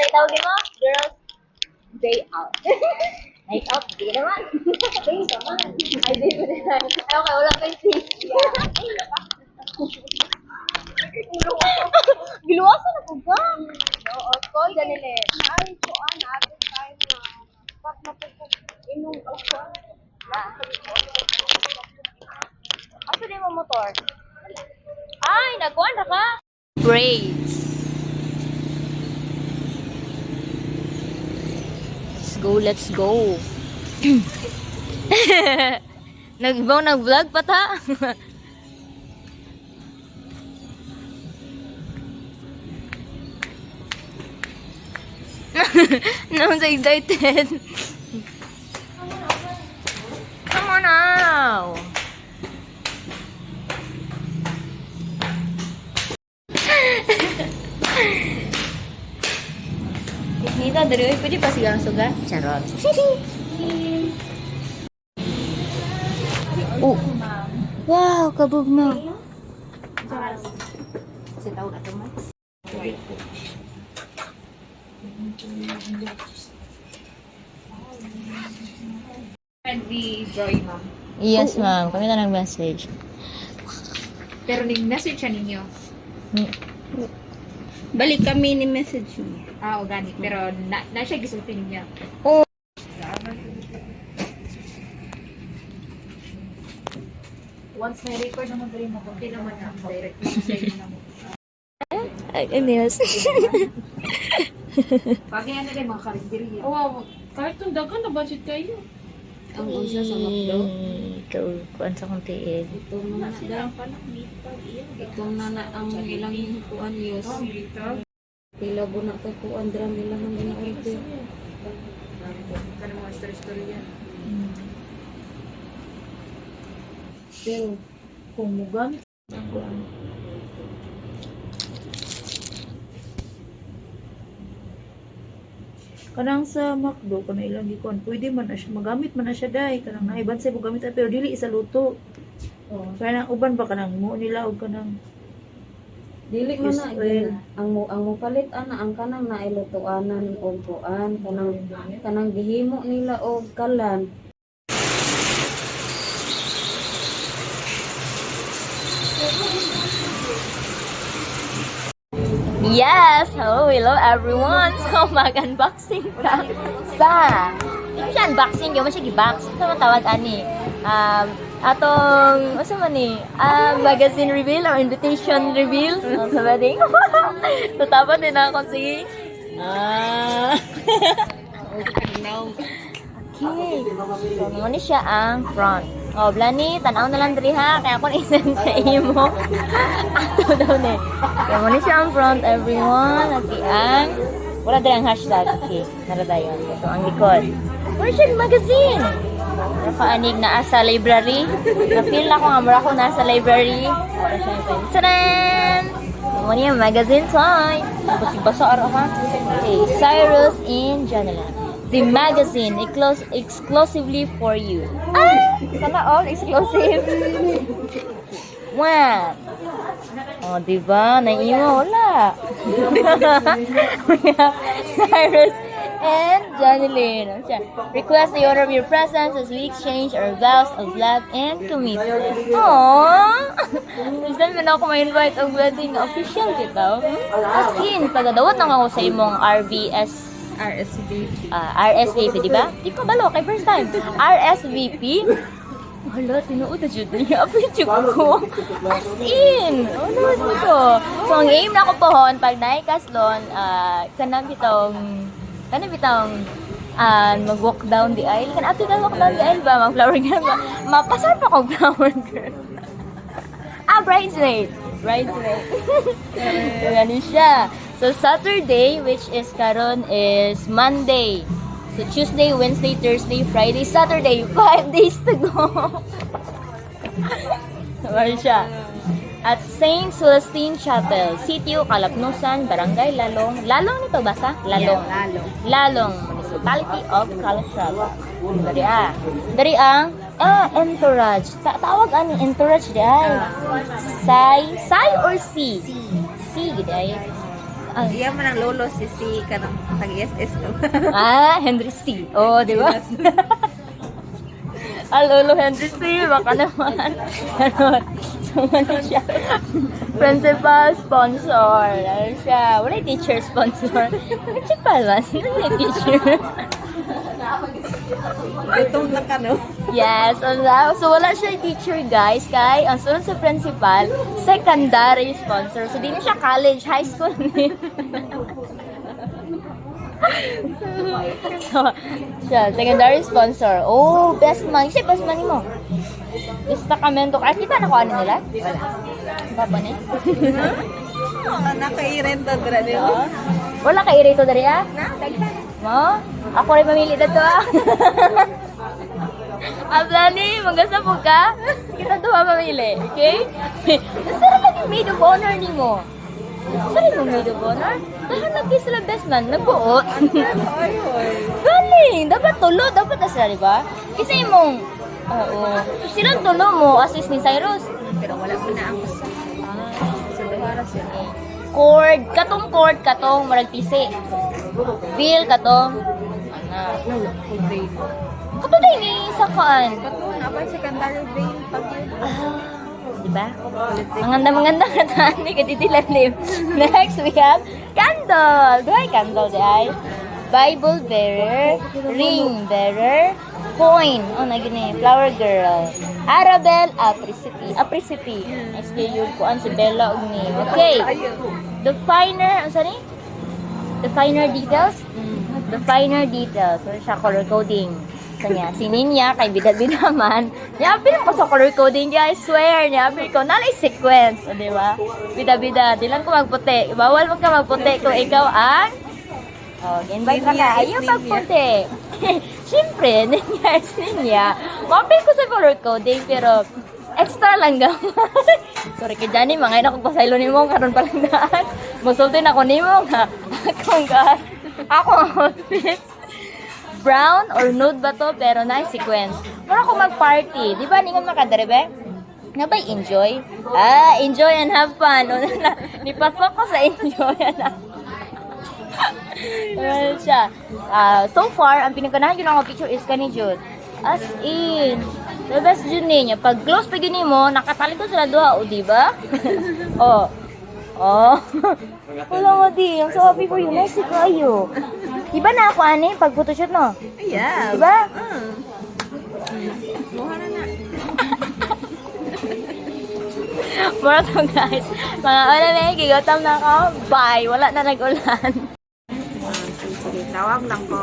tawag mo? Girls, day out. Night out, di naman. Day naman. Ay, day mo naman. Ay, okay, wala pa yung tea. Giluwasan na po ba? Oo, ko, ganili. Ay, ko, naabot tayo na. Pag mapupog, inong ako. Asa din mo motor? Ay, nagkuhan na ka? Braids. Let's go. Nag-vlog pa ta? No, so excited. Come on now. Nita, dari pwede pa sigang suga? Charot. Oh. Wow, kabog na. Kasi tawag na naman. Friendly Joy, ma'am. Yes, ma'am. Kami na nag-message. Pero ning-message siya ninyo. Balik kami ni message niya. Ah, organic. Pero na siya gisulti ninyo. Oh. Once may record naman rin mo, hindi naman ang direct message na mo. Ay, yes. Bagay yan nila mga karinderiya. Oh, wow. Kahit itong dagan na budget kayo. Ang unsa sa McDo. Ikaw, kuan sa kong tiid. Itong na na itong na ang ilang kuan yus. Pila bu na kay kuan dram nila man gina-order. Kanang mga story yan. Pero kung mo gamit Kanang sa McDo, kanang ilang gikon, pwede man na siya, magamit man na siya dahil, kanang naiban sa gamit pero dili isa luto. Kaya nang uban ba kanang mo nila o kanang dili man na Israel. ang mo palit ana ang kanang nailutuanan og kuan kanang gihimo nila og kalan. Yes! Hello everyone! So, mag-unboxing ka sa... Hindi siya unboxing, yung siya gi-box. Ito matawag, ani. Atong, ano man ni? Magazine reveal or invitation reveal. Sa wedding. Tatapan din ako, sige. Okay. So, naman ni siya ang front. O, Blani, tanaw na lang diri ha. Kaya ako na-send sa imo. Ato daw ni. Kaya mo ni siya ang front, everyone. At ang... Wala din ang hashtag. Okay, naradayon. Ito ang likod. Persian Magazine! Nakaanig na sa library. Na-feel na ko nga mura ko nasa library. Tadaan! Mo niya magazine toy. Basa araw ha. Okay, Cyrus in Janela. The magazine exclusively for you. Sana all exclusive. Wow. Oh, diba? Naiiwa, wala. We have Cyrus and Janeline. Request the honor of your presence as we exchange our vows of love and commitment. Aww! Gusto mo na ako ma-invite ang wedding official, dito. As in, tagadawat lang ako sa imong RSVP, di ba? Di ko balo, kay first time. RSVP. Hala, tinuod na dyan niya. Apit ko. As in. Ano ito? So, ang aim na ko pohon, pag naikaslon, kanang bitong mag-walk down the aisle. Kan ato na walk down the aisle ba? Mag-flower girl ba? Mapasar pa ko flower girl. Bridesmaid. Bridesmaid. So, ganun siya. So, Saturday, which is karon is Monday. So, Tuesday, Wednesday, Thursday, Friday, Saturday. 5 days to go. Sabi siya. At St. Celestine Chapel, Sitio, Calapnusan, Barangay Lalong. Lalong nito basa? Lalong. Lalo. Lalong, Municipality of Calatrava. Dari ang entourage. Tawag ani entourage di ay. Sai or C? C gid ay. Ah, Iya man ang lolo si kanang tag-SS ko. Henry C. Oh, di ba? Lolo Henry C. Baka naman. Ano, ano siya? Principal sponsor. Ano siya? Wala yung teacher sponsor. Principal ba? Sino yung teacher? Itong na ka, no? Yes, so wala siya teacher guys, kay ang sunod sa principal, secondary sponsor. So di na siya college, high school ni. So, siya, secondary sponsor. Oh, best man. Kasi best man mo. Destacamento. Ay, kita na ko ano nila? Wala. Papa ni? Naka-irento dra niyo. Wala ka irito dari ah? Mo? Ako rin mamili na to ah. Ablani, magasa po ka? Kita to mamili, okay? Nasara lang yung maid of honor ni mo. Nasara yung maid of honor? Dahil nag-kiss sila best man, nagbuot. Galing! Dapat tulo, dapat na sila, di ba? Kasi mong, oo. So, silang tulo mo, assist ni Cyrus. Pero wala po na ang sa duhara siya. Cord, katong, marag pisi. Bill, katong. Ano? Katong din ni sa kaan. Katong na secondary vein pag yun. Diba? Maganda na tani ka titilalim. Next, we have candle. Do I candle, di ay? Bible bearer, ring bearer, coin. Oh, nagini, flower girl. Arabel, apricity. SKU ko an si Bella og ni. Okay. The finer, ano ni? The finer details? The finer details. So, siya color coding. Kanya, si Ninya, kay bidad-bida man. Yabi lang ko sa color coding, guys. Swear niya. Yabi ko, nalay sequence. O, di ba? Bida-bida. Di lang ko magputi. Bawal mo ka magputi kung ikaw ang... Oh, invite ka ka. Ayaw magputi. Siyempre, Ninya is Ninya. Mapil ko sa color coding, pero extra lang gamay. Sorry kay Johnny, mga ina kong pasaylo ni mo, karon pa lang daan. Musultin ako ni mo nga. Ako ang outfit. Brown or nude ba to, pero nice sequence. Mura ako mag-party. Di ba, ningon makadrebe? Nabay enjoy? Enjoy and have fun. O, nipasok ko sa enjoy and have fun. Well, siya. So far, ang pinagkanahan yun ang picture is kani Jude. As in, the best yun niya. Pag close pa yun mo, nakatali ko sila duha, o diba? Oh. Wala nga di. I'm so happy for you. Nice to kayo. Diba na ako, ani? Pag photoshoot, no? Yes. Diba? Muha na na. Mura to guys. Mga wala na yung gigotam na ako. Bye. Wala na nag-ulan. Sige, tawag lang ko.